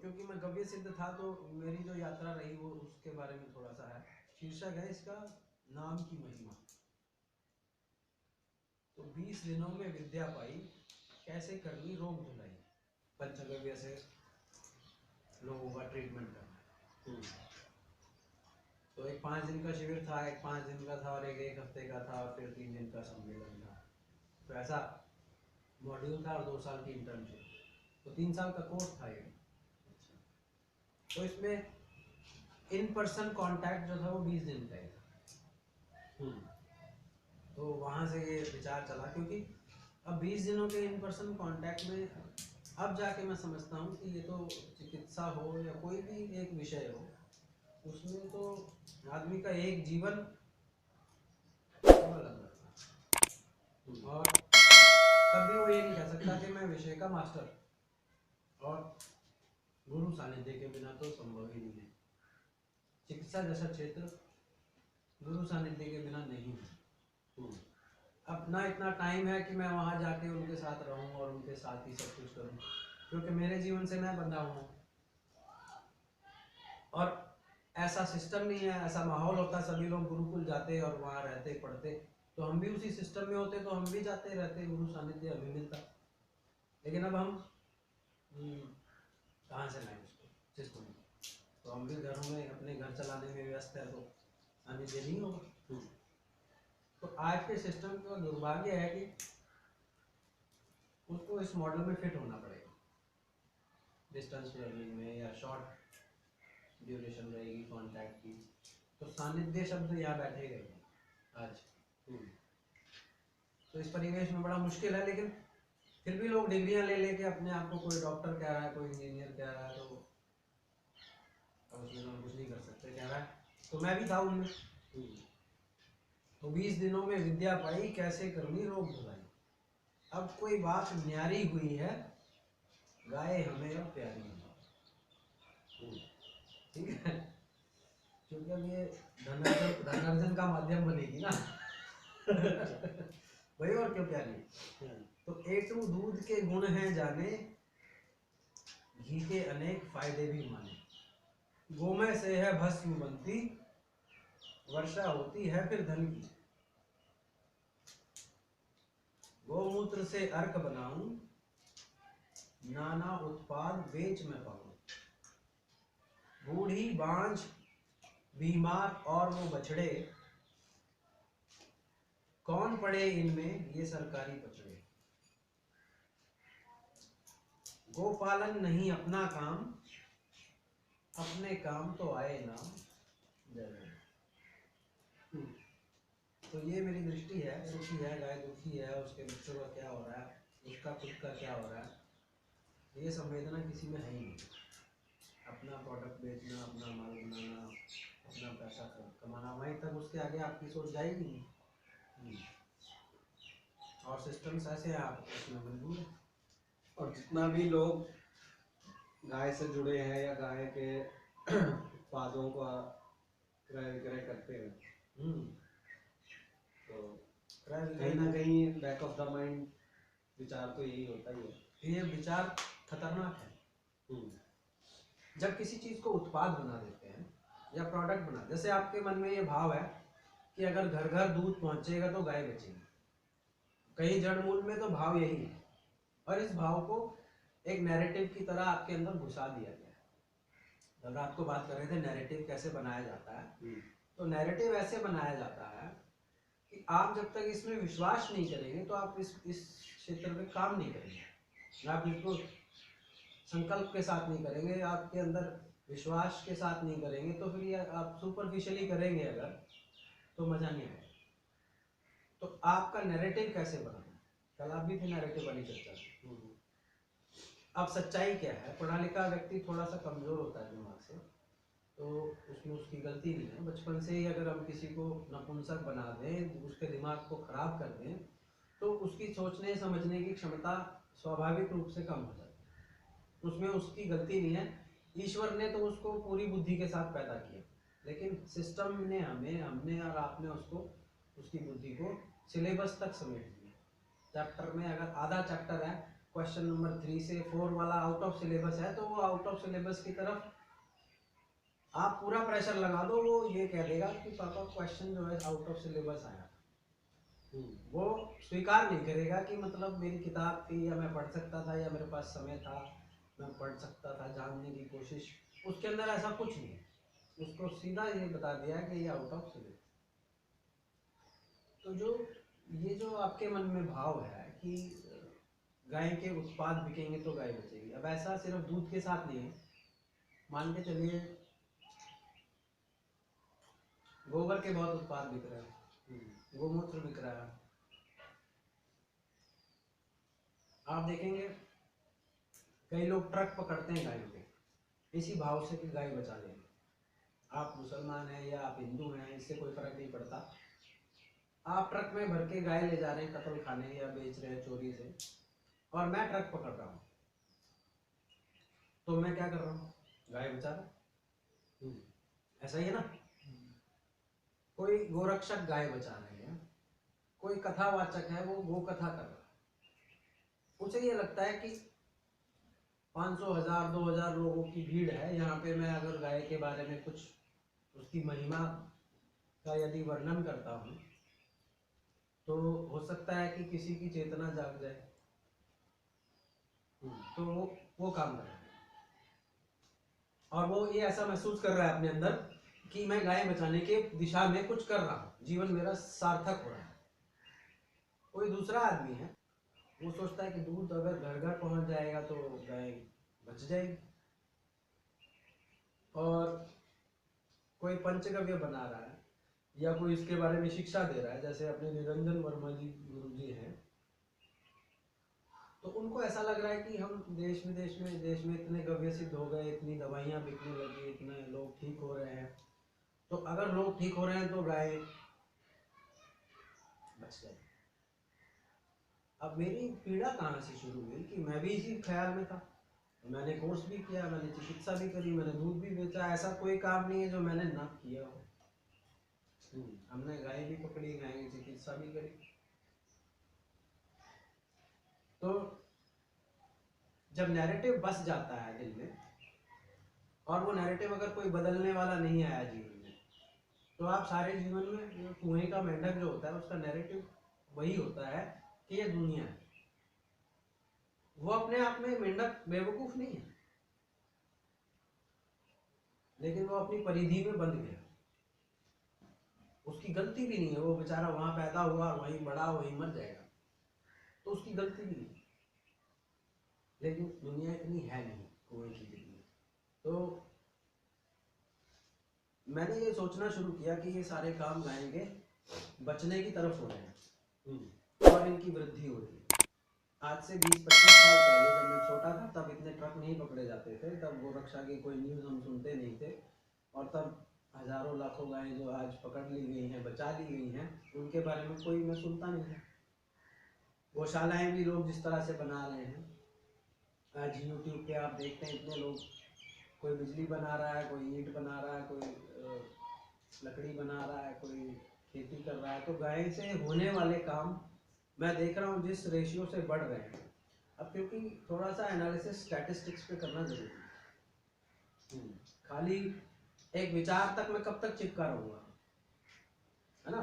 क्योंकि मैं गव्य सिद्ध था तो मेरी जो यात्रा रही वो उसके बारे में थोड़ा सा है। शीर्षक है इसका नाम की महिमा। तो 20 दिनों में विद्या पाई, कैसे करनी रोग धुलाई। पंचगव्य से लोगों का ट्रीटमेंट करना। तो एक 5 दिन का शिविर था, एक 5 दिन का था और एक हफ्ते का था और फिर 3 दिन का सम्मेलन था। तो ऐसा मॉड्यूल था और 2 साल की इंटर्नशिप, तो 3 साल का कोर्स था ये। तो इसमें इन पर्सन कांटेक्ट जो था वो 20 दिन का ही था। तो वहाँ से ये विचार चला, क्योंकि अब 20 दिनों के इन पर्सन कांटेक्ट में अब जाके मैं समझता हूँ कि ये तो चिकित्सा हो या कोई भी एक विषय हो, उसमें तो आदमी का एक जीवन लग जाता है। और कभी वो ये नहीं कह सकता कि मैं विषय का मास्टर, और गुरु सानिध्य के बिना तो संभव ही नहीं है। चिकित्सा जैसा क्षेत्र गुरु सानिध्य के बिना नहीं है। अब ना इतना टाइम है कि मैं वहाँ जाके उनके साथ रहूँ और उनके साथ ही सब कुछ करूँ, क्योंकि मेरे जीवन से मैं बंधा हूँ और ऐसा सिस्टम नहीं है। ऐसा माहौल होता, सभी लोग गुरुकुल जाते और वहाँ रहते पढ़ते, तो हम भी उसी सिस्टम में होते तो हम भी जाते रहते, गुरु सानिध्य अभी मिलता। लेकिन अब हम कहाँ से लाएं उसको सिस्टम में? तो हम भी घरों में अपने घर चलाने में व्यस्त है, तो सानिध्य नहीं होगा। तो आज के सिस्टम का दुर्भाग्य है कि उसको इस मॉडल में फिट होना पड़ेगा। डिस्टेंस लर्निंग में या शॉर्ट ड्यूरेशन रहेगी कॉन्टैक्ट की, तो सानिध्य शब्द यहाँ बैठेगा ही आज। तो इस परिवेश में बड़ा मुश्किल है, लेकिन फिर भी लोग डिग्रियां ले लेके अपने आप को कोई डॉक्टर कह रहा है, कोई इंजीनियर कह रहा है, तो अब उसमें हम कुछ नहीं कर सकते। कह रहा है तो मैं भी था उनमें। तो 20 दिनों में विद्या पाई, कैसे करनी रोग धुलाई। अब कोई बात न्यारी हुई है, गाय हमें अब प्यारी है। ठीक है, क्योंकि अब ये धनार्जन का माध्यम बनेगी ना। भाई और क्यों प्यारी। तो एटू दूध के गुण हैं जाने, घी के अनेक फायदे भी माने। गोमय से है भस्म बनती, वर्षा होती है फिर धन की। गोमूत्र से अर्क बनाऊं, नाना उत्पाद बेच में पाऊं। बूढ़ी बांझ बीमार और वो बछड़े, कौन पड़े इनमें ये सरकारी पचड़े। गोपालन नहीं अपना काम, अपने काम तो आए नाम। तो ये मेरी दृष्टि है, सुखी है गाय, दुखी है, उसके बच्चों का क्या हो रहा है, उसका खुद का क्या हो रहा है, ये संवेदना किसी में है ही नहीं। अपना प्रोडक्ट बेचना, अपना माल बनाना, अपना पैसा कमाना, वहीं तक उसके आगे आपकी सोच जाएगी नहीं। और सिस्टम्स ऐसे हैं, आप उसमें मजबूर हैं। और जितना भी लोग गाय से जुड़े हैं या गाय के उत्पादों का क्रय विक्रय करते हैं, तो कहीं ना कहीं बैक ऑफ द माइंड विचार तो यही होता ही है। ये विचार खतरनाक है। जब किसी चीज को उत्पाद बना देते हैं या प्रोडक्ट बना, जैसे आपके मन में ये भाव है कि अगर घर घर दूध पहुंचेगा तो गाय बचेगी, कहीं जड़ मूल में तो भाव यही है, और इस भाव को एक नैरेटिव की तरह आपके अंदर घुसा दिया गया है। जब रात को बात कर रहे थे नैरेटिव कैसे बनाया जाता है, तो नैरेटिव ऐसे बनाया जाता है कि आप जब तक इसमें विश्वास नहीं करेंगे तो आप इस क्षेत्र में काम नहीं करेंगे। आप इसको संकल्प के साथ नहीं करेंगे, आपके अंदर विश्वास के साथ नहीं करेंगे, तो फिर ये आप सुपरफिशियली करेंगे अगर, तो मजा नहीं आएगा। तो आपका नैरेटिव कैसे बनाना, कल आप भी थे नैरेटिव वाली चर्चा। अब सच्चाई क्या है, पढ़ा लिखा व्यक्ति थोड़ा सा कमजोर होता है दिमाग से, तो उसमें उसकी गलती नहीं है। बचपन से ही अगर हम किसी को नपुंसक बना दें, उसके दिमाग को खराब कर दें, तो उसकी सोचने समझने की क्षमता स्वाभाविक रूप से कम हो जाती है। उसमें उसकी गलती नहीं है, ईश्वर ने तो उसको पूरी बुद्धि के साथ पैदा किया, लेकिन सिस्टम ने हमने और आपने उसको, उसकी बुद्धि को सिलेबस तक समेट दिया। चैप्टर में अगर आधा चैप्टर है क्वेश्चन नंबर 3 से 4 वाला आउट ऑफ सिलेबस है, तो वो आउट ऑफ सिलेबस की तरफ आप पूरा प्रेशर लगा दो, वो ये कह देगा कि पापा क्वेश्चन जो है आउट ऑफ सिलेबस आया। वो स्वीकार नहीं करेगा कि मतलब मेरी किताब थी या मैं पढ़ सकता था या मेरे पास समय था, मैं पढ़ सकता था, जानने की कोशिश, उसके अंदर ऐसा कुछ नहीं है। उसको सीधा ये बता दिया कि ये आउट ऑफ सिलेबस। तो जो ये जो आपके मन में भाव है कि गाय के उत्पाद बिकेंगे तो गाय बचेगी, अब ऐसा सिर्फ दूध के साथ नहीं है। मान के चलिए गोबर के बहुत उत्पाद बिक रहे हैं, गोमूत्र बिक रहा है, आप देखेंगे कई लोग ट्रक पकड़ते हैं गायों के, इसी भाव से कि गाय बचा लेंगे। आप मुसलमान हैं या आप हिंदू हैं, इससे कोई फर्क नहीं पड़ता, आप ट्रक में भर के गाय ले जा रहे हैं कत्ल खाने या बेच रहे हैं चोरी से, और मैं ट्रक पकड़ रहा हूँ, तो मैं क्या कर रहा हूँ, गाय बचा रहा हूँ। ऐसा ही है ना। कोई गोरक्षक गाय बचा रहे हैं, कोई कथावाचक है वो गो कथा कर रहा है, उसे ये लगता है कि 500 1000 2000 लोगों की भीड़ है यहाँ पे, मैं अगर गाय के बारे में कुछ उसकी महिमा का यदि वर्णन करता हूँ तो हो सकता है कि किसी की चेतना जाग जाए, तो वो काम कर रहा है। और वो ये ऐसा महसूस कर रहा है अपने अंदर कि मैं गाय बचाने के दिशा में कुछ कर रहा हूँ, जीवन मेरा सार्थक हो रहा है। कोई दूसरा आदमी है, वो सोचता है कि दूध अगर घर घर पहुंच जाएगा तो गाय बच जाएगी, और कोई पंचगव्य बना रहा है या कोई इसके बारे में शिक्षा दे रहा है, जैसे अपने निरंजन वर्मा जी गुरु जी हैं, तो उनको ऐसा लग रहा है कि हम देश में इतने गव्य सिद्ध हो गए, इतनी दवाइयाँ बिकने लगी, इतने लोग ठीक हो रहे हैं, तो अगर लोग ठीक हो रहे हैं तो गाय बच जाए। अब मेरी पीड़ा कहाँ से शुरू हुई कि मैं भी इसी ख्याल में था, मैंने कोर्स भी किया, मैंने चिकित्सा भी करी, मैंने दूध भी बेचा, ऐसा कोई काम नहीं है जो मैंने ना किया हो। हमने गाय भी पकड़ी, गाय की चिकित्सा भी करी। तो जब नैरेटिव बस जाता है दिल में, और वो नैरेटिव अगर कोई बदलने वाला नहीं आया जीवन में, तो आप सारे जीवन में कुएं का मेंढक जो होता है उसका नैरेटिव वही होता है कि ये दुनिया है। वो अपने आप में मेंढक बेवकूफ नहीं है, लेकिन वो अपनी परिधि में बंध गया, उसकी गलती भी नहीं है, वो बेचारा वहां पैदा हुआ, वहीं बड़ा, वहीं मर जाएगा, तो उसकी गलती भी नहीं। लेकिन दुनिया इतनी है नहीं कुएं की जितनी। तो मैंने ये सोचना शुरू किया कि ये सारे काम गाय के बचने की तरफ हो रहे हैं और इनकी वृद्धि हो रही है। आज से 20-25 साल पहले जब मैं छोटा था तब इतने ट्रक नहीं पकड़े जाते थे, तब गोरक्षा की कोई न्यूज़ हम सुनते नहीं थे, और तब हजारों लाखों गायें जो आज पकड़ ली गई हैं, बचा ली गई हैं, उनके बारे में कोई मैं सुनता नहीं था। गौशालाएं भी लोग जिस तरह से बना रहे हैं, आज यूट्यूब पे आप देखते हैं इतने लोग, कोई बिजली बना रहा है, कोई ईंट बना रहा है, कोई लकड़ी बना रहा है, कोई खेती कर रहा है। तो गाय से होने वाले काम मैं देख रहा हूँ जिस रेशियो से बढ़ रहे हैं। अब क्योंकि थोड़ा सा एनालिसिस स्टैटिस्टिक्स पे करना जरूरी है, खाली एक विचार तक मैं कब तक चिपका रहूँगा, है ना।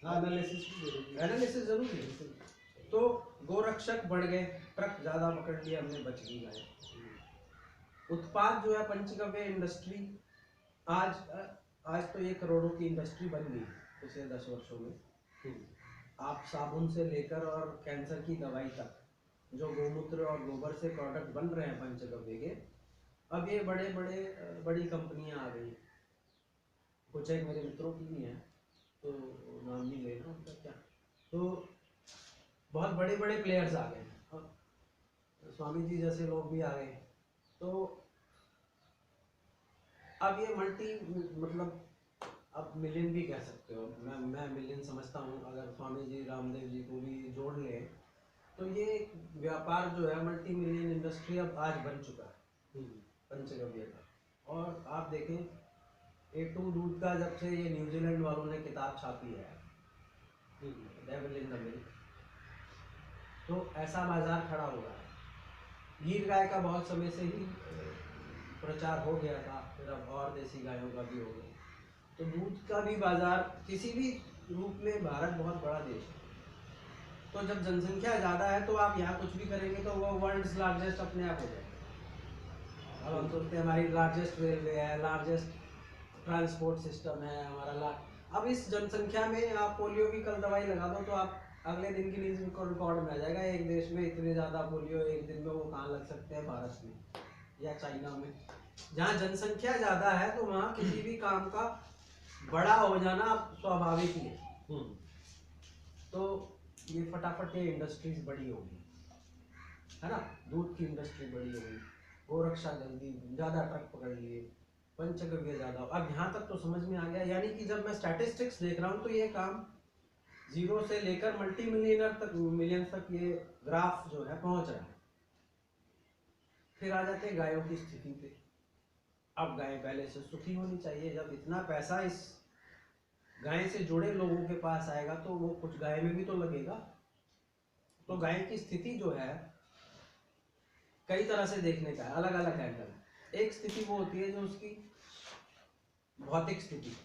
एनालिसिस जरूरी है। तो गोरक्षक बढ़ गए, ट्रक ज़्यादा पकड़ लिया हमने, बच गई गाय। उत्पाद जो है पंचगव्य इंडस्ट्री, आज तो ये करोड़ों की इंडस्ट्री बन गई पिछले 10 वर्षों में। आप साबुन से लेकर और कैंसर की दवाई तक जो गोमूत्र और गोबर से प्रोडक्ट बन रहे हैं पंचगव्य के, अब ये बड़ी कंपनियां आ गई। कुछ एक मेरे मित्रों की भी हैं, तो नाम नहीं लेना उनका क्या, तो बहुत बड़े बड़े प्लेयर्स आ गए, स्वामी जी जैसे लोग भी आ गए। तो अब ये मल्टी, मतलब अब मिलियन भी कह सकते हो, मैं मिलियन समझता हूँ, अगर स्वामी जी रामदेव जी को भी जोड़ ले तो ये व्यापार जो है मल्टी मिलियन इंडस्ट्री अब आज बन चुका है पंचगव्य का। और आप देखें A2 दूध का जब से ये न्यूजीलैंड वालों ने किताब छापी है, डेविल इन द मिल्क, तो ऐसा बाजार खड़ा हुआ है। गीर गाय का बहुत समय से ही प्रचार हो गया था, फिर अब और देसी गायों का भी हो गया। तो दूध का भी बाजार किसी भी रूप में भारत बहुत बड़ा देश है। तो जब जनसंख्या ज़्यादा है तो आप यहाँ कुछ भी करेंगे तो वो वर्ल्ड्स लार्जेस्ट अपने आप हो जाएगा। अब हम सोचते हैं हमारी लार्जेस्ट रेलवे है, लार्जेस्ट ट्रांसपोर्ट सिस्टम है हमारा। अब इस जनसंख्या में आप पोलियो की कल दवाई लगा दो तो आप अगले दिन की न्यूज़ रिकॉर्ड में आ जाएगा, एक देश में इतने ज़्यादा पोलियो एक दिन में वो कहाँ लग सकते हैं, भारत में या चाइना में। जहाँ जनसंख्या ज़्यादा है तो वहाँ किसी भी काम का बड़ा हो जाना स्वाभाविक ही है। तो ये फटाफट ये इंडस्ट्रीज बड़ी होगी, है ना, दूध की इंडस्ट्री बड़ी होगी, गोरक्षा जल्दी ज़्यादा ट्रक पकड़ लिए, पंचगव्य ज़्यादा। अब यहाँ तक तो समझ में आ गया, यानी कि जब मैं स्टैटिस्टिक्स देख रहा हूँ तो ये काम जीरो से लेकर मल्टी मिलियन तक ये ग्राफ जो है पहुँच रहा है। फिर आ जाते हैं गायों की स्थिति पे। अब गाय पहले से सुखी होनी चाहिए, जब इतना पैसा इस गाय से जुड़े लोगों के पास आएगा तो वो कुछ गाय में भी तो लगेगा। तो गाय की स्थिति जो है कई तरह से देखने का है, अलग अलग एंगल। एक स्थिति वो होती है जो उसकी भौतिक स्थिति,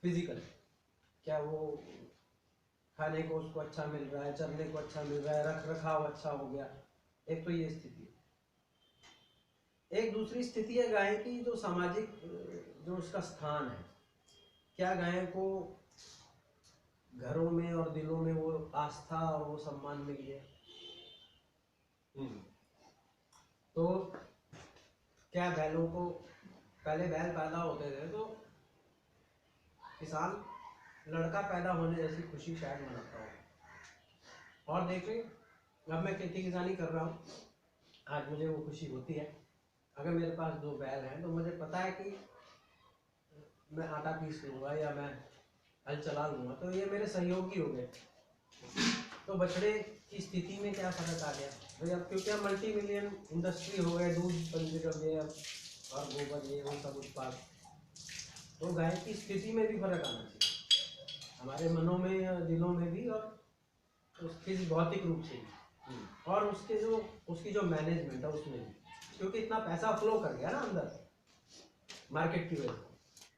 फिजिकल, क्या वो खाने को उसको अच्छा मिल रहा है, चरने को अच्छा मिल रहा है, रख रखाव अच्छा हो गया, एक तो ये स्थिति। एक दूसरी स्थिति है गाय की जो सामाजिक, जो उसका स्थान है, क्या गाय को घरों में और दिलों में वो आस्था और वो सम्मान मिल गया। तो क्या बैलों को, पहले बैल पैदा होते थे तो किसान लड़का पैदा होने जैसी खुशी शायद मनाता हो। और देखें, अब मैं खेती किसानी कर रहा हूँ, आज मुझे वो खुशी होती है। अगर मेरे पास 2 बैल हैं तो मुझे पता है कि मैं आटा पीस लूँगा या मैं हल चला लूँगा, तो ये मेरे सहयोगी हो गए। तो बछड़े की स्थिति में क्या फर्क आ गया भाई, अब क्योंकि हम मल्टी मिलियन इंडस्ट्री हो गए, दूध पंचगव्य और गोबर ये वो सब उत्पाद, तो गाय की स्थिति में भी फर्क आना चाहिए, हमारे मनों में या दिलों में भी, और उसके भौतिक रूप से भी, और उसके जो उसकी जो मैनेजमेंट है उसमें भी, क्योंकि इतना पैसा फ्लो कर गया ना अंदर मार्केट की वजह से।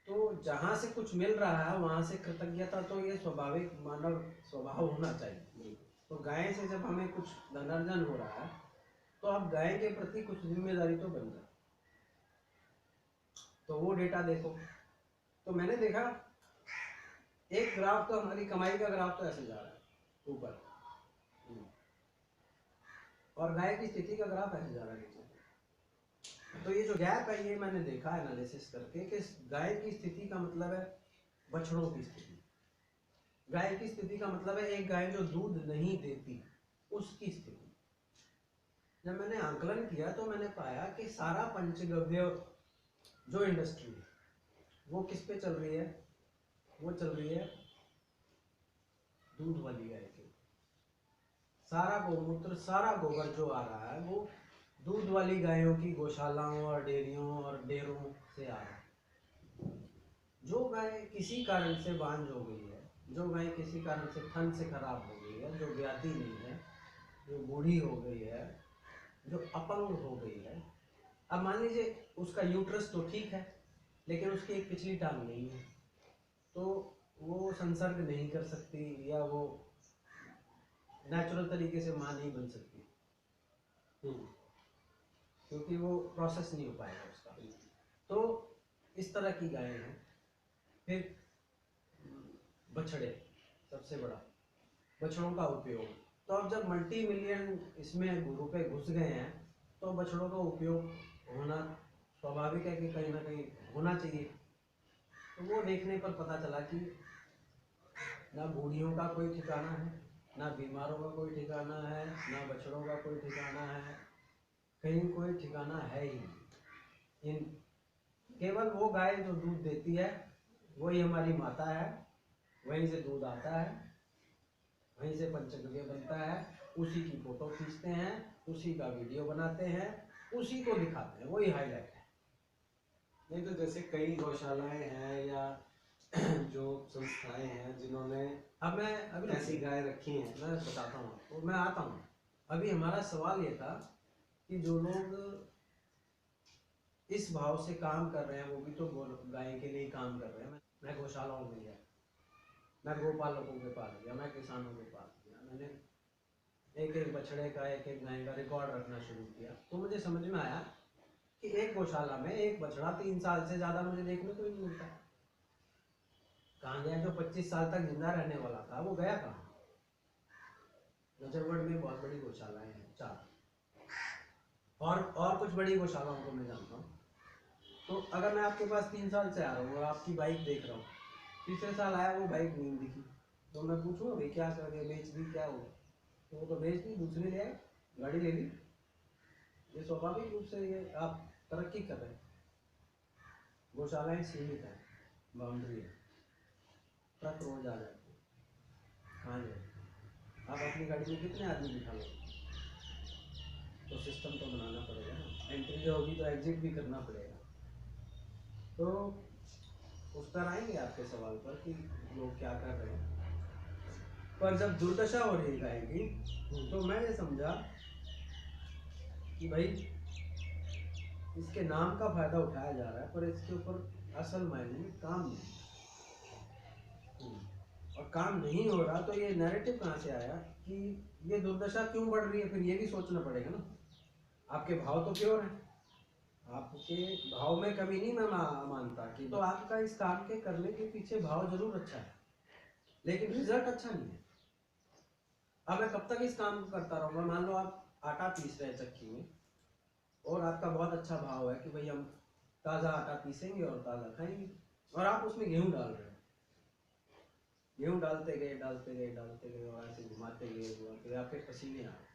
तो जहाँ से कुछ मिल रहा है वहाँ से कृतज्ञता तो ये स्वाभाविक मानव स्वभाव होना चाहिए। तो गाय से जब हमें कुछ धनार्जन हो रहा है तो अब गाय के प्रति कुछ जिम्मेदारी तो बन जाए। तो वो डेटा देखो, तो मैंने देखा एक ग्राफ तो हमारी कमाई का ग्राफ तो ऐसे जा रहा है ऊपर, और गाय की स्थिति का ग्राफ ऐसे जा रहा है नीचे। तो ये जो गैप है ये मैंने देखा एनालिसिस करके कि गाय की स्थिति का मतलब है बछड़ों की स्थिति, गाय की स्थिति का मतलब है एक गाय जो दूध नहीं देती उसकी स्थिति। जब मैंने आंकलन किया तो मैंने पाया कि सारा पंचगव्य जो इंडस्ट्री है वो किस पे चल रही है, वो चल रही है दूध वाली गाय की। सारा गौमूत्र, सारा गोबर जो आ रहा है वो दूध वाली गायों की गौशालाओं और डेयरियों और डेयरों से आ रहा है। जो गाय किसी कारण से बांझ हो गई है, जो गाय किसी कारण से थन से खराब हो गई है, जो ब्याती नहीं है, जो बूढ़ी हो गई है, जो अपंग हो गई है, अब मान लीजिए उसका यूट्रस तो ठीक है लेकिन उसकी एक पिछली टांग नहीं है, तो वो संसर्ग नहीं कर सकती या वो नेचुरल तरीके से माँ नहीं बन सकती, क्योंकि वो प्रोसेस नहीं हो पाएगा उसका। तो इस तरह की गायें हैं। फिर बछड़े, सबसे बड़ा बछड़ों का उपयोग। तो अब जब मल्टी मिलियन इसमें रुपए घुस गए हैं तो बछड़ों का उपयोग होना स्वाभाविक है कि कहीं ना कहीं होना चाहिए। तो वो देखने पर पता चला कि ना बूढ़ियों का कोई ठिकाना है, ना बीमारों का कोई ठिकाना है, ना बछड़ों का कोई ठिकाना है, कहीं कोई ठिकाना है ही नहीं। इन केवल वो गाय जो दूध देती है वही हमारी माता है, वहीं से दूध आता है, वहीं से पंचगव्य बनता है, उसी की फोटो खींचते हैं, उसी का वीडियो बनाते हैं, उसी को दिखाते हैं, वही हाईलाइट है। नहीं तो जैसे कई गौशालाएं हैं या जो संस्थाएं हैं जिन्होंने अब मैं अभी ऐसी गाय रखी हैं, मैं बताता हूँ, तो मैं आता हूँ। अभी हमारा सवाल ये था कि जो लोग इस भाव से काम कर रहे हैं वो भी तो गाय के लिए काम कर रहे हैं। मैं गौशालाओं में गया, मैं गोपालकों के पास गया, मैं किसानों के पास गया, मैंने एक एक बछड़े का एक एक गाय का रिकॉर्ड रखना शुरू किया। तो मुझे समझ में आया कि एक गौशाला में एक बछड़ा 3 साल से ज़्यादा मुझे देखने को नहीं मिलता। कहाँ गया? जो 25 साल तक जिंदा रहने वाला था वो गया कहाँ? नजरगढ़ में बहुत बड़ी गौशालाएं हैं, 4 और कुछ बड़ी गौशालाओं को मैं जानता हूँ। तो अगर मैं आपके पास 3 साल से आ रहा हूँ और आपकी बाइक देख रहा हूँ, तीसरे साल आया वो बाइक नहीं दिखी, तो मैं पूछूंगा भाई क्या कर रहे, बेच दी क्या हो? तो वो तो बेच दी, दूसरी ले आए, गाड़ी ले ली। ये स्वाभाविक रूप से ये आप तरक्की कर रहे हैं। गौशालाएं सीमित है, बाउंड्री है, ट्रक रोज आ जाते हैं, कहाँ जाए? आप अपनी गाड़ी में कितने आदमी बिठा लो? तो सिस्टम तो बनाना पड़ेगा ना, एंट्री होगी तो एग्जिट भी करना पड़ेगा। तो उस पर आएंगे आपके सवाल पर कि लोग क्या कर रहे हैं। पर जब दुर्दशा हो रही गाय की तो मैं ये समझा कि भाई इसके नाम का फायदा उठाया जा रहा है पर इसके ऊपर असल मायने में काम नहीं, और काम नहीं हो रहा। तो ये नैरेटिव कहाँ से आया कि ये दुर्दशा क्यों बढ़ रही है? फिर ये भी सोचना पड़ेगा ना। आपके भाव तो प्योर हैं, आपके भाव में कमी नहीं मैं मानता कि, तो आपका इस काम के करने के पीछे भाव जरूर अच्छा है लेकिन रिजल्ट अच्छा नहीं है। अब मैं कब तक इस काम को करता रहूँगा? मान लो आप आटा पीस रहे चक्की में और आपका बहुत अच्छा भाव है कि भाई हम ताज़ा आटा पीसेंगे और ताज़ा खाएंगे, और आप उसमें गेहूँ डाल रहे हैं, गेहूँ डालते गए और ऐसे घुमाते गए, आपके पसीने आ रहे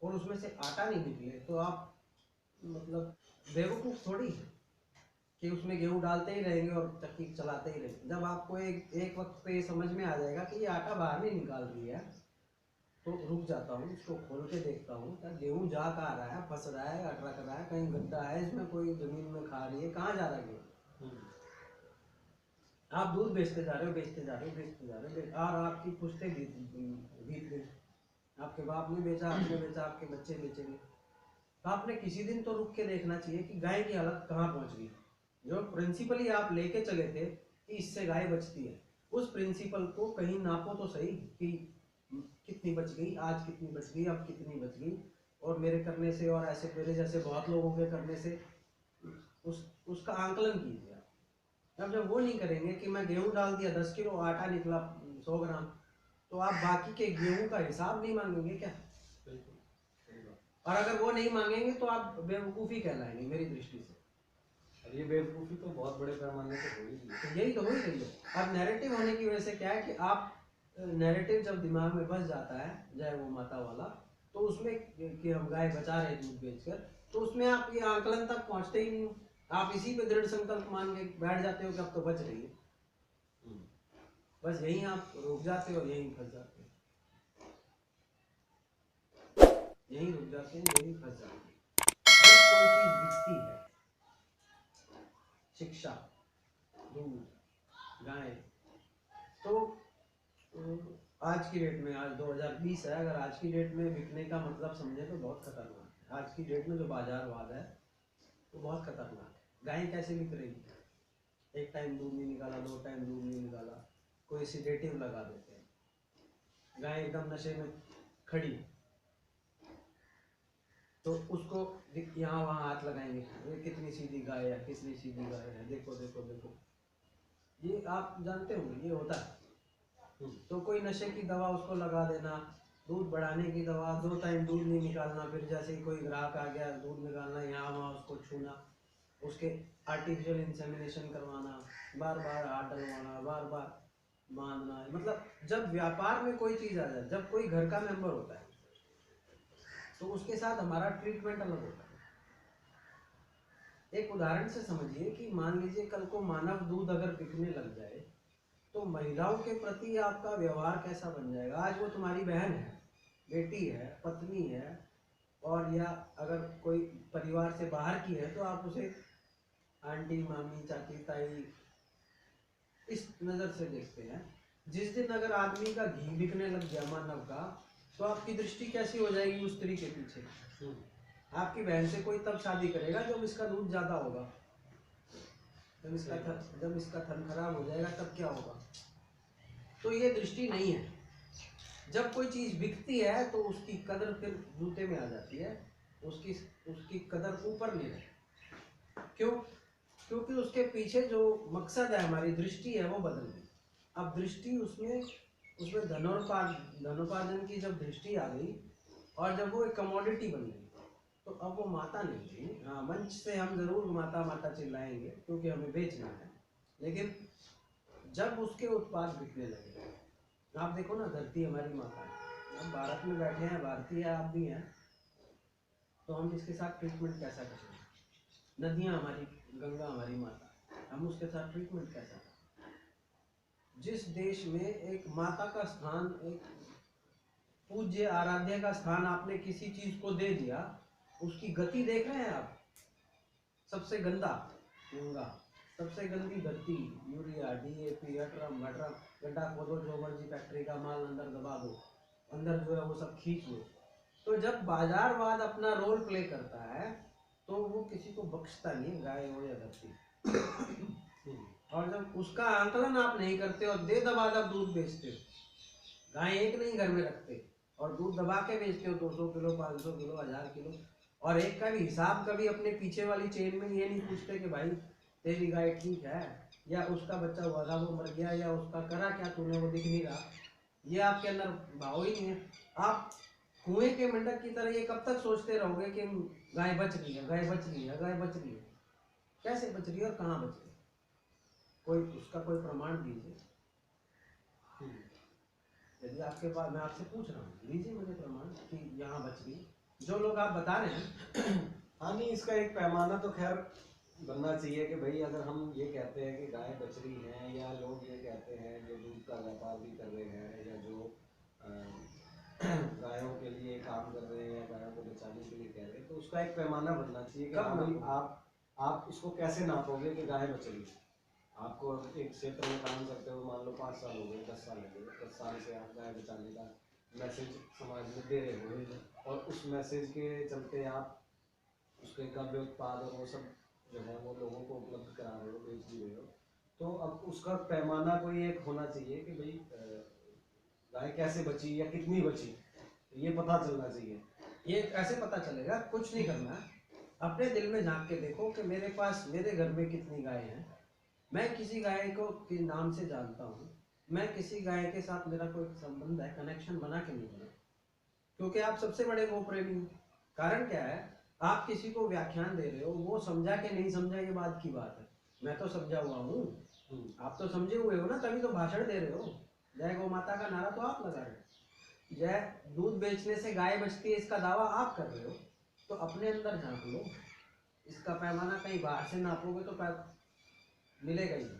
और उसमें से आटा नहीं निकले, तो आप मतलब बेवकूफ़ थोड़ी है कि उसमें गेहूँ डालते ही रहेंगे और चक्की चलाते ही रहेंगे। जब आपको एक वक्त पे समझ में आ जाएगा कि ये आटा बाहर नहीं निकाल रही है, तो रुक जाता हूँ, उसको खोल के देखता हूँ क्या गेहूँ जा कहाँ रहा है, फंस रहा है, अटक रहा है, कहीं गड्ढा है इसमें, कोई जमीन में खा रही है, कहाँ जा रहा है गेहूँ? आप दूध बेचते जा रहे हो और आपकी पुश्ते बीत गई, आपके बाप ने बेचा, आपने बेचा, आपके बच्चे बेचेंगे। तो आपने किसी दिन तो रुक के देखना चाहिए कि गाय की हालत कहाँ पहुंच गई। जो प्रिंसिपली आप लेके चले थे कि इससे गाय बचती है, उस प्रिंसिपल को कहीं नापो तो सही कि कितनी बच गई, आज कितनी बच गई, अब कितनी बच गई, और मेरे करने से और ऐसे मेरे जैसे बहुत लोगों के करने से उसका आंकलन कीजिए। अब जब वो नहीं करेंगे कि मैं गेहूं डाल दिया 10 किलो, आटा निकला 100 ग्राम, तो आप बाकी के गेहूं का हिसाब नहीं मांगेंगे क्या? और अगर वो नहीं मांगेंगे तो आप बेवकूफ़ी कहलाएंगे मेरी दृष्टि से। ये बेवकूफ़ी तो बहुत बड़े पैमाने पे हो रही है। तो यही तो हो ही रही है। अब नैरेटिव होने की वजह से क्या है कि आप नैरेटिव जब दिमाग में बस जाता है जय वो माता वाला, तो उसमें कि हम गाय बचा रहे दूध बेचकर, तो उसमें आप ये आंकलन तक पहुंचते ही नहीं हो। आप इसी पे दृढ़ संकल्प मान के बैठ जाते हो कि अब तो बच रही है, बस यहीं आप रुक जाते हो, यहीं फंस जाते हो, यहीं रुक जाते हैं, यहीं फंस जाते हैं। जब कोई चीज बिकती है, शिक्षा, दूध, गाय, तो आज की डेट में, आज 2020 है, अगर आज की डेट में बिकने का मतलब समझे तो बहुत खतरनाक है। आज की डेट में जो बाजारवाद है वो बहुत खतरनाक है। गाय कैसे बिक रही है? एक टाइम दूध नहीं निकाला, 2 टाइम दूध नहीं निकाला, कोई सिडेटिव लगा देते हैं, गाय एकदम नशे में खड़ी, तो उसको यहाँ वहाँ हाथ लगाएंगे, ये कितनी सीधी गाय है, कितनी सीधी गाय है, देखो देखो देखो। ये आप जानते होंगे ये होता है। तो कोई नशे की दवा उसको लगा देना, दूध बढ़ाने की दवा, 2 टाइम दूध नहीं निकालना, फिर जैसे ही कोई ग्राहक आ गया दूध निकालना, यहाँ वहाँ उसको छूना, उसके आर्टिफिशियल इंसेमिनेशन करवाना, बार बार हाथ डलवाना, बार बार बांधना। मतलब जब व्यापार में कोई चीज़ आ जाए, जब कोई घर का मेंबर होता है तो उसके साथ हमारा ट्रीटमेंट अलग होता है। एक उदाहरण से समझिए कि मान लीजिए कल को मानव दूध अगर बिकने लग जाए तो महिलाओं के प्रति आपका व्यवहार कैसा बन जाएगा? आज वो तुम्हारी बहन है, बेटी है, पत्नी है, और या अगर कोई परिवार से बाहर की है तो आप उसे आंटी, मामी, चाची, ताई इस नज़र से देखते हैं। जिस दिन अगर आदमी का घी बिकने लग गया मानव का, तो आपकी दृष्टि कैसी हो जाएगी उस स्त्री के पीछे। आपकी बहन से कोई तब शादी करेगा जब इसका दूध ज्यादा होगा, जब इसका थन खराब हो जाएगा तब क्या होगा। तो ये दृष्टि नहीं है। जब कोई चीज बिकती है तो उसकी कदर फिर जूते में आ जाती है, उसकी कदर ऊपर नहीं रहती। क्यों? क्योंकि उसके पीछे जो मकसद है, हमारी दृष्टि है, वो बदल गई। अब दृष्टि उसमें धनोपार्जन की जब दृष्टि आ गई और जब वो एक कमोडिटी बन गई, तो अब वो माता नहीं रही। हाँ, मंच से हम जरूर माता माता चिल्लाएंगे क्योंकि हमें बेचना है, लेकिन जब उसके उत्पाद बिकने लगे, आप देखो ना, धरती हमारी माता है। हम भारत में बैठे हैं, भारतीय आप भी हैं, तो हम इसके साथ ट्रीटमेंट कैसा करें। नदियाँ हमारी, गंगा हमारी माता, हम उसके साथ ट्रीटमेंट कैसा करें। जिस देश में एक माता का स्थान, एक पूज्य आराध्य का स्थान आपने किसी चीज को दे दिया, उसकी गति देख रहे हैं आप। सबसे गंदा गंगा, सबसे गंदी धरती, यूरिया, DAP, अटरम मटरम, गड्ढा खोदो, जो मर्जी फैक्ट्री का माल अंदर दबा दो, अंदर जो है वो सब खींच लो। तो जब बाजारवाद अपना रोल प्ले करता है तो वो किसी को बख्शता नहीं, गाय हो या धरती। और जब उसका आंकलन आप नहीं करते और दे दबा दब दूध बेचते हो, गाय एक नहीं घर में रखते और दूध दबा के बेचते हो 200 किलो, 500 किलो, 1000 किलो, और एक का भी हिसाब कभी अपने पीछे वाली चेन में ये नहीं पूछते कि भाई तेरी गाय ठीक है या उसका बच्चा हुआ था वो मर गया या उसका करा क्या तूने वो दिख नहीं रहा। ये आपके अंदर भाव ही नहीं है। आप कुएं के मेंढक की तरह ये कब तक सोचते रहोगे कि गाय बच रही है, गाय बच रही है, गाय बच रही है। कैसे बच रही है और कहाँ बच रही है? कोई उसका कोई प्रमाण दीजिए। यदि आपके पास, मैं आपसे पूछ रहा हूँ, दीजिए मुझे प्रमाण कि यहाँ बच रही है। जो लोग आप बता रहे हैं हाँ नहीं, इसका एक पैमाना तो खैर बनना चाहिए कि भाई अगर हम ये कहते हैं कि गाय बच रही हैं, या लोग ये कहते हैं जो दूध का व्यापार भी कर रहे हैं या जो गायों के लिए काम कर रहे हैं या गायों को बचाने के लिए कह रहे हैं, तो उसका एक पैमाना बनना चाहिए कि हाँ भाई आप इसको कैसे नापोगे कि गाय बच रही है। आपको एक क्षेत्र में काम करते हो, मान लो 5 साल हो गए, 10 साल हो गए, 10 साल से आप गाय बचाने का मैसेज समाज में दे रहे हो और उस मैसेज के चलते आप उसके काव्य उत्पाद और वो सब जो है वो लोगों को उपलब्ध करा रहे हो, बेच भी रहे हो। तो अब उसका पैमाना कोई एक होना चाहिए कि भाई गाय कैसे बची या कितनी बची, ये पता चलना चाहिए। ये ऐसे पता चलेगा, कुछ नहीं करना, अपने दिल में झांक के देखो कि मेरे पास, मेरे घर में कितनी गाय हैं। मैं किसी गाय को के नाम से जानता हूँ, मैं किसी गाय के साथ मेरा कोई संबंध है, कनेक्शन बना के नहीं बना, क्योंकि आप सबसे बड़े गो प्रेमी हो। कारण क्या है, आप किसी को व्याख्यान दे रहे हो, वो समझा के नहीं समझा ये बात की बात है। मैं तो समझा हुआ हूँ, आप तो समझे हुए हो ना, तभी तो भाषण दे रहे हो। जय गौ माता का नारा तो आप लगा रहे हो, जय दूध बेचने से गाय बचती है इसका दावा आप कर रहे हो। तो अपने अंदर झांक लो, इसका पैमाना कहीं बाहर से नापोगे तो मिलेगा ही नहीं।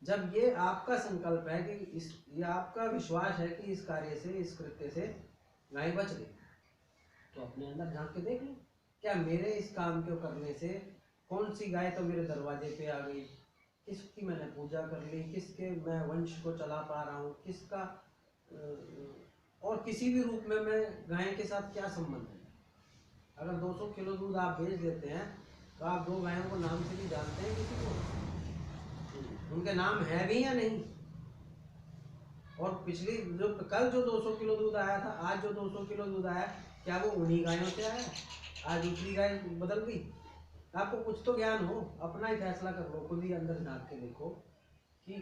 जब ये आपका संकल्प है कि ये आपका विश्वास है कि इस कार्य से, इस कृत्य से गाय बच गई, तो अपने अंदर झांक के देख लो, क्या मेरे इस काम को करने से कौन सी गाय तो मेरे दरवाजे पे आ गई, किसकी मैंने पूजा कर ली, किसके मैं वंश को चला पा रहा हूँ, किसका और किसी भी रूप में मैं गाय के साथ क्या संबंध है। अगर 200 किलो दूध आप बेच देते हैं तो आप 2 गायों को नाम से भी जानते हैं किसी को, उनके नाम है भी या नहीं। और पिछली जो कल जो 200 किलो दूध आया था, आज जो 200 किलो दूध आया, क्या वो उन्हीं गायों से आया? आज दूसरी गाय बदल गई? आपको कुछ तो ज्ञान हो, अपना ही फैसला कर लो, खुद ही अंदर झांक के देखो कि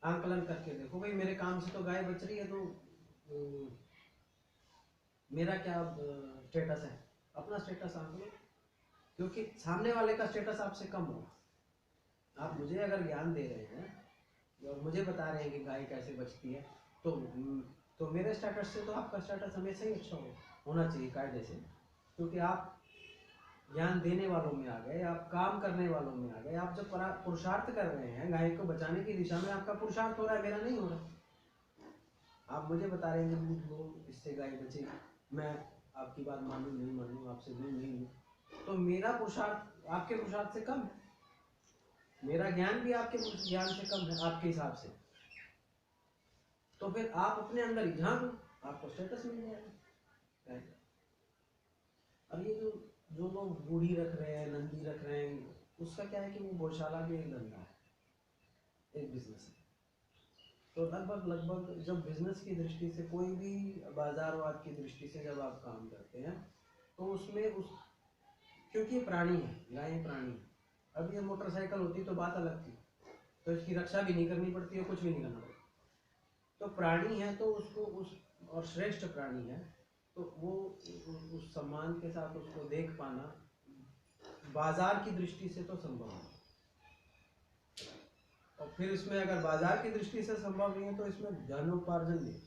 आंकलन करके देखो, भाई मेरे काम से तो गाय बच रही है, तो मेरा क्या स्टेटस है, अपना स्टेटस आंक लो, क्योंकि सामने वाले का स्टेटस आपसे कम होगा। आप मुझे अगर ज्ञान दे रहे हैं और मुझे बता रहे हैं कि गाय कैसे बचती है, तो मेरे स्टेटस से तो आपका स्टेटस हमेशा ही अच्छा होना चाहिए कायदे से, क्योंकि आप ज्ञान देने वालों में आ गए, आप काम करने वालों में आ गए। आप जब पुरुषार्थ कर रहे हैं गाय को बचाने की दिशा में, आपका पुरुषार्थ हो रहा है, मेरा नहीं हो रहा। आप मुझे बता रहे हैं दूध लो, इससे गाय बचेगी, मैं आपकी बात मानूं नहीं मानूं, आपसे दूर नहीं हूँ, तो मेरा पुरुषार्थ आपके पुरुषार्थ से कम है, मेरा ज्ञान भी आपके ज्ञान से कम है आपके हिसाब से। तो फिर आप अपने अंदर ही झांको, आपको स्टेटस मिल जाएगा। अब ये जो लोग बूढ़ी रख रहे हैं, नंदी रख रहे हैं, उसका क्या है कि वो गौशाला भी एक धंधा है, एक बिजनेस है। तो लगभग जब बिजनेस की दृष्टि से, कोई भी बाजारवाद की दृष्टि से जब आप काम करते हैं, तो उसमें क्योंकि प्राणी है, गाय प्राणी है। अब ये मोटरसाइकिल होती तो बात अलग थी, तो इसकी रक्षा भी नहीं करनी पड़ती है, कुछ भी नहीं करना पड़ता। तो प्राणी है तो उसको और श्रेष्ठ प्राणी है, तो वो उस सम्मान के साथ उसको देख पाना बाजार की दृष्टि से तो संभव है। और फिर इसमें अगर बाजार की दृष्टि से संभव नहीं है तो इसमें धनोपार्जन नहीं।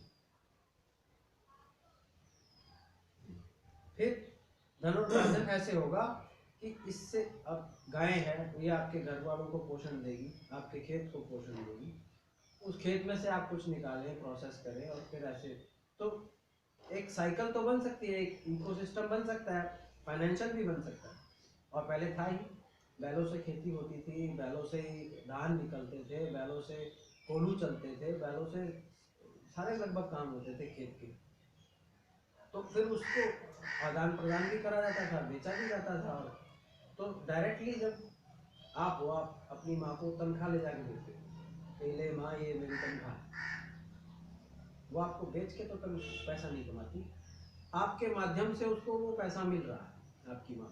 फिर धनोपार्जन ऐसे होगा कि इससे, अब गाय है ये आपके घर वालों को पोषण देगी, आपके खेत को पोषण देगी, उस खेत में से आप कुछ निकालें, प्रोसेस करें, और फिर ऐसे तो एक साइकिल तो बन सकती है, एक इकोसिस्टम बन सकता है, फाइनेंशियल भी बन सकता है। और पहले था ही, बैलों से खेती होती थी, बैलों से धान निकलते थे, बैलों से कोल्हू चलते थे, बैलों से सारे लगभग काम होते थे खेत के। तो फिर उसको आदान प्रदान भी करा जाता था, बेचा भी जाता था। और तो डायरेक्टली जब आप अपनी माँ को तनख्वाह ले जाके देते, पहले माँ ये मेरी तनख्वाह, वो आपको बेच के तो पैसा नहीं कमाती, आपके माध्यम से उसको वो पैसा मिल रहा है आपकी माँ।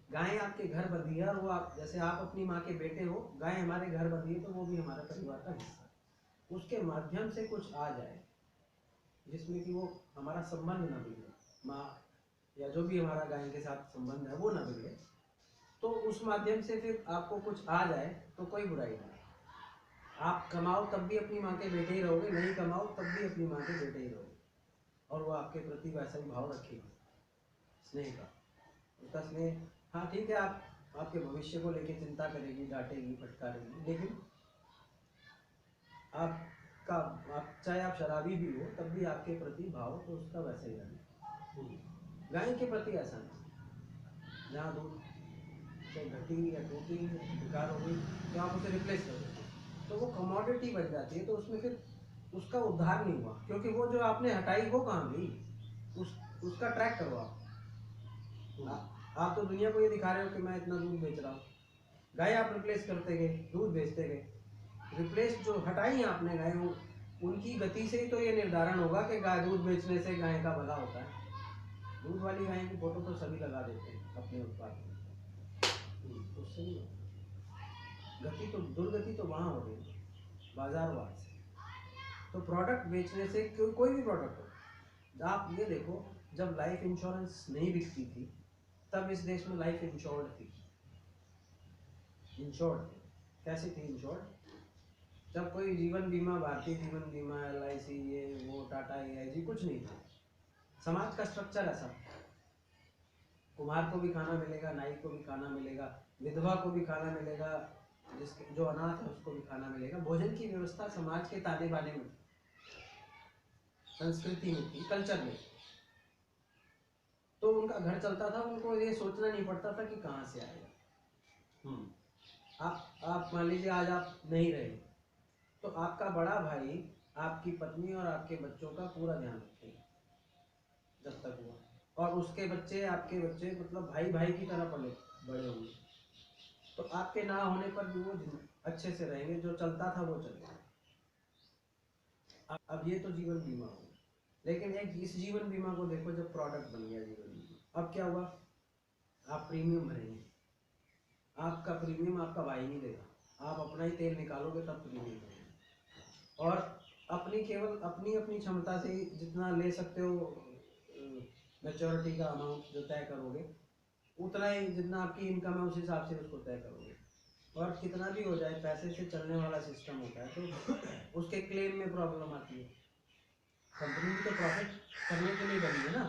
गाय आपके घर बंधी है, और वो आप, जैसे आप अपनी माँ के बेटे हो, गाय हमारे घर बंधी है, तो वो भी हमारे परिवार का हिस्सा। उसके माध्यम से कुछ आ जाए जिसमें कि वो हमारा संबंध ना बिगड़े, माँ या जो भी हमारा गाय के साथ संबंध है वो ना बिगड़े, तो उस माध्यम से फिर आपको कुछ आ जाए तो कोई बुराई नहीं। आप कमाओ तब भी अपनी माँ के बेटे ही रहोगे, नहीं कमाओ तब भी अपनी माँ के बेटे ही रहोगे, और वो आपके प्रति वैसा ही भाव रखेगी, स्नेह का, उसका स्नेह। हाँ ठीक है, आपके भविष्य को लेके चिंता करेगी, डांटेगी, फटकारेगी, लेकिन आप चाहे आप शराबी भी हो तब भी आपके प्रति भाव तो उसका वैसा ही रहना। गाय के प्रति ऐसा नहीं, जहाँ दूध से घटी या टूटी बेकार हो गई तो आप उसे रिप्लेस कर देते, तो वो कमोडिटी बन जाती है, तो उसमें फिर उसका उद्धार नहीं हुआ, क्योंकि वो जो आपने हटाई वो कहाँ गई, उसका ट्रैक करो आप तो दुनिया को ये दिखा रहे हो कि मैं इतना दूध बेच रहा हूँ, गाय आप रिप्लेस करते गए, दूध बेचते गए, रिप्लेस जो हटाई आपने गाय, उनकी गति से ही तो ये निर्धारण होगा कि गाय दूध बेचने से गाय का भला होता है। दूध वाली गाय की फोटो तो सभी लगा देते हैं अपने उत्पाद में, उससे नहीं होता। गति तो, दुर्गति तो वहाँ हो रही है बाजारवाद से। तो प्रोडक्ट बेचने से, कोई भी प्रोडक्ट हो, आप ये देखो, जब लाइफ इंश्योरेंस नहीं बिकती थी तब इस देश में लाइफ इंश्योर्ड थी। इंश्योर्ड कैसे थी इंश्योर्ड? जब कोई जीवन बीमा, भारतीय जीवन बीमा, LIC, ये वो टाटा AIG कुछ नहीं था। समाज का स्ट्रक्चर ऐसा, कुम्हार को भी खाना मिलेगा, नाई को भी खाना मिलेगा, विधवा को भी खाना मिलेगा, जिसके जो अनाथ है उसको भी खाना मिलेगा। भोजन की व्यवस्था समाज के ताने बाने में, संस्कृति में थी, कल्चर में, तो उनका घर चलता था, उनको ये सोचना नहीं पड़ता था कि कहाँ से आएगा। आप मान लीजिए आज आप नहीं रहे, तो आपका बड़ा भाई आपकी पत्नी और आपके बच्चों का पूरा ध्यान रखेगा जब तक हुआ, और उसके बच्चे, आपके बच्चे, मतलब भाई भाई की तरह बड़े होंगे, तो आपके ना होने पर भी वो अच्छे से रहेंगे, जो चलता था वो चलेगा। अब ये तो जीवन बीमा हो, लेकिन एक इस जीवन बीमा को देखो, जब प्रोडक्ट बन गया जीवन बीमा, अब क्या हुआ, आप प्रीमियम भरेंगे, आपका प्रीमियम आपका भाई नहीं देगा, आप अपना ही तेल निकालोगे तब प्रीमियम भरेंगे, और केवल अपनी क्षमता से जितना ले सकते हो, मैच्योरिटी का अमाउंट जो तय करोगे, उतना ही, जितना आपकी इनकम है उस हिसाब से उसको तय करोगे, और कितना भी हो जाए, पैसे से चलने वाला सिस्टम होता है, तो उसके क्लेम में प्रॉब्लम आती है। कंपनी भी तो प्रॉफिट करने के लिए बनी है ना,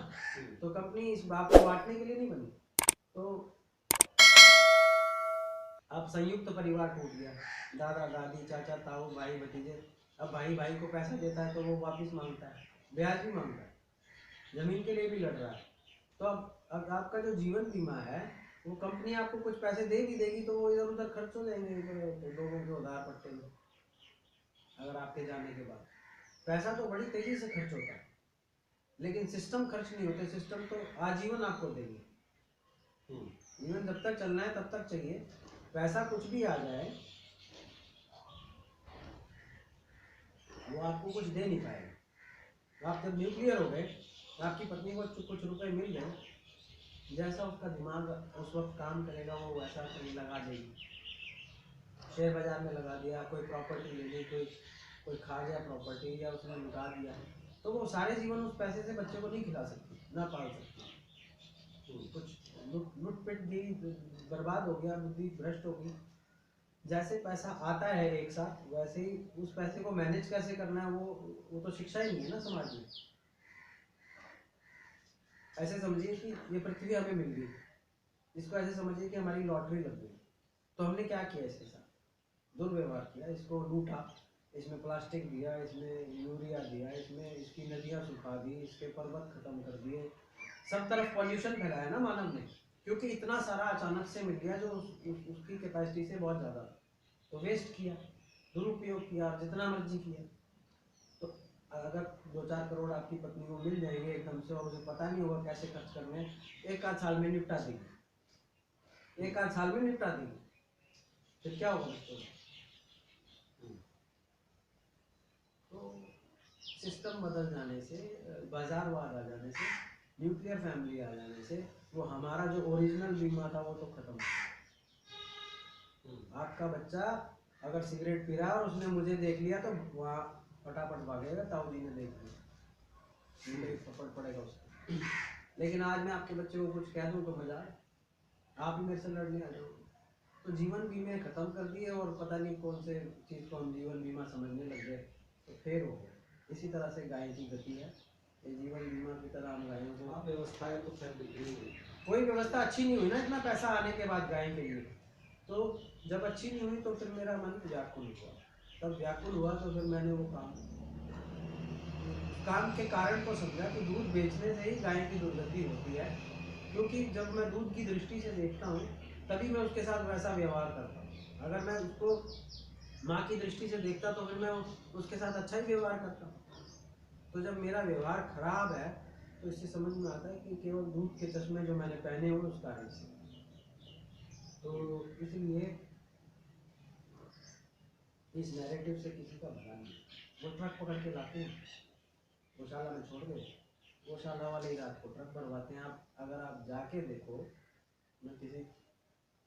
तो कंपनी इस बात को बांटने के लिए नहीं बनी। तो अब संयुक्त परिवार टूट गया, दादा दादी, चाचा ताऊ, भाई भतीजे, अब भाई भाई को पैसा देता है तो वो वापस मांगता है, ब्याज भी मांगता है, जमीन के लिए भी लड़ रहा है। तो अब आपका जो जीवन बीमा है, वो कंपनी आपको कुछ पैसे दे भी देगी तो वो इधर उधर खर्च हो जाएंगे लोगों के उधार पट्टे में, अगर आपके जाने के बाद। पैसा तो बड़ी तेजी से खर्च होता है, लेकिन सिस्टम खर्च नहीं होते। सिस्टम तो आजीवन आपको देंगे, जीवन जब तक चलना है तब तक चाहिए। पैसा कुछ भी आ जाए वो आपको कुछ दे नहीं पाएगा। आप जब न्यूक्लियर हो गए, आपकी पत्नी को कुछ रुपए मिल गए, जैसा उसका दिमाग उस वक्त काम करेगा वो वैसा कहीं लगा देगी। शेयर बाजार में लगा दिया, कोई प्रॉपर्टी ले ली, कोई खा गया प्रॉपर्टी या उसने लुटा दिया, तो वो सारे जीवन उस पैसे से बच्चे को नहीं खिला सकती, ना पाल सकती। कुछ लुटपिट गई, बर्बाद हो गया, बुद्धि भ्रष्ट हो गई। जैसे पैसा आता है एक साथ, वैसे ही उस पैसे को मैनेज कैसे करना है वो तो शिक्षा ही नहीं है ना समाज में। ऐसे समझिए कि ये पृथ्वी हमें मिल गई, इसको ऐसे समझिए कि हमारी लॉटरी लग गई, तो हमने क्या किया इसके साथ? दुर्व्यवहार किया, इसको लूटा, इसमें प्लास्टिक दिया, इसमें यूरिया दिया, इसमें इसकी नदियाँ सुखा दी, इसके पर्वत खत्म कर दिए, सब तरफ पॉल्यूशन फैलाया ना मानव ने, क्योंकि इतना सारा अचानक से मिल गया जो उसकी कैपेसिटी से बहुत ज़्यादा, तो वेस्ट किया, दुरुपयोग किया, जितना मर्जी किया। तो अगर 2-4 करोड़ आपकी पत्नी को मिल जाएंगे एकदम से और उसे पता नहीं होगा कैसे खर्च करने, एक आध साल में निपटा देंगे, एक आध साल में निपटा देंगे, फिर क्या होगा बच्चों? तो सिस्टम बदल जाने से, बाजारवाद आ जाने से, न्यूक्लियर फैमिली आ जाने से, वो हमारा जो ओरिजिनल बीमा था वो तो खत्म हो गया। आपका बच्चा अगर सिगरेट पी रहा है और उसने मुझे देख लिया तो वहाँ फटाफट भागेगा, ताऊ जी ने देख लिया, थप्पड़ पड़ेगा उसको। लेकिन आज मैं आपके बच्चे को कुछ कह दूँ तो मजा है, आप ही मेरे से लड़ने आ जाओगे। तो जीवन बीमे खत्म कर दिए और पता नहीं कौन से चीज़ को हम जीवन बीमा समझने लग गए, तो फेर हो गया। इसी तरह से गाय की गति है, ये जीवन बीमा की तरह हम गायों को, व्यवस्थाएं तो फिर बिगड़ी हुई, कोई व्यवस्था अच्छी नहीं हुई ना इतना पैसा आने के बाद गाय के लिए। तो जब अच्छी नहीं हुई तो फिर मेरा मन व्याकुल हुआ, तब व्याकुल हुआ तो फिर मैंने वो काम के कारण को समझा कि दूध बेचने से ही गाय की दुर्गति होती है, क्योंकि जब मैं दूध की दृष्टि से देखता हूँ तभी मैं उसके साथ वैसा व्यवहार करता हूँ। अगर मैं उसको माँ की दृष्टि से देखता तो फिर मैं उसके साथ अच्छा ही व्यवहार करता हूँ। तो जब मेरा व्यवहार खराब है तो इससे समझ में आता है कि केवल दूध के चश्मे जो मैंने पहने हुए उस कारण से। तो इसलिए इस नैरेटिव से किसी का भला नहीं। वो ट्रक पकड़ के लाते हैं, गौशाला में छोड़ दे, गौशाला वाले ही रात को ट्रक भरवाते हैं। आप अगर आप जाके देखो, मैं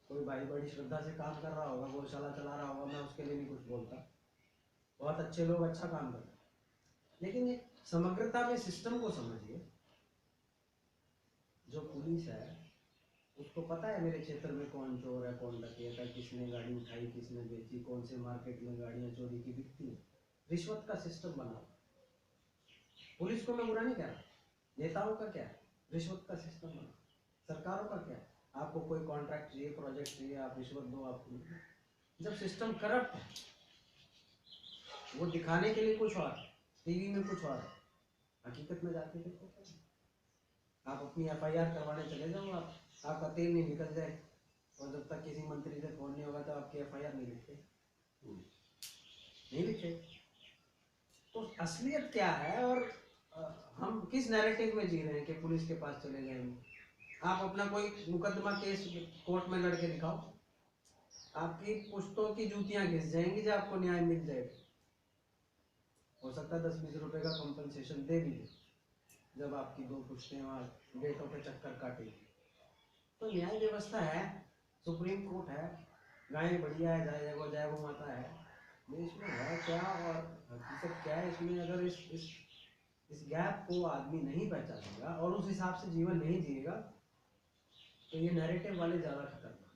कोई भाई बड़ी श्रद्धा से काम कर रहा होगा, गौशाला चला रहा होगा, मैं उसके लिए नहीं कुछ बोलता, बहुत अच्छे लोग अच्छा काम करते हैं, लेकिन ये समग्रता में सिस्टम को समझिए। जो पुलिस है उसको पता है मेरे क्षेत्र में कौन चोर है, कौन डकैत है, किसने गाड़ी उठाई, किसने बेची, कौन से मार्केट में गाड़ियाँ चोरी की बिकती है। रिश्वत का सिस्टम बना, पुलिस को मैं बुरा नहीं कह रहा, नेताओं का क्या है, रिश्वत का सिस्टम बना। सरकारों का क्या है, आपको कोई कॉन्ट्रैक्ट चाहिए, प्रोजेक्ट चाहिए, आप रिश्वत दो, आपको। जब सिस्टम करप्ट है, वो दिखाने के लिए कुछ और, टीवी में कुछ और, हकीकत में जाके देखो। आप अपनी FIR करवाने चले जाओ, आपका तेल नहीं निकल जाए और जब तक किसी मंत्री से फोन नहीं होगा तो आपकी FIR नहीं लिखते, नहीं लिखते। तो असलियत क्या है और हम किस नैरेटिव में जी रहे हैं कि पुलिस के पास चले जाएंगे। आप अपना कोई मुकदमा केस कोर्ट में लड़के दिखाओ, आपकी पुश्तों की जूतियां घिस जाएंगी जब आपको न्याय मिल जाएगा। हो सकता है 10-20 रुपए का कंपनसेशन दे भी दे जब आपकी 2 पुश्तें वहाँ गेटों पे चक्कर काटेगी। तो न्याय व्यवस्था है, सुप्रीम कोर्ट है, गायें बढ़िया है, जय गो माता है, देश में है क्या और हकीकत क्या है इसमें। अगर इस गैप को आदमी नहीं पहचानेगा और उस हिसाब से जीवन नहीं जिएगा तो ये नैरेटिव वाले ज़्यादा खतरनाक।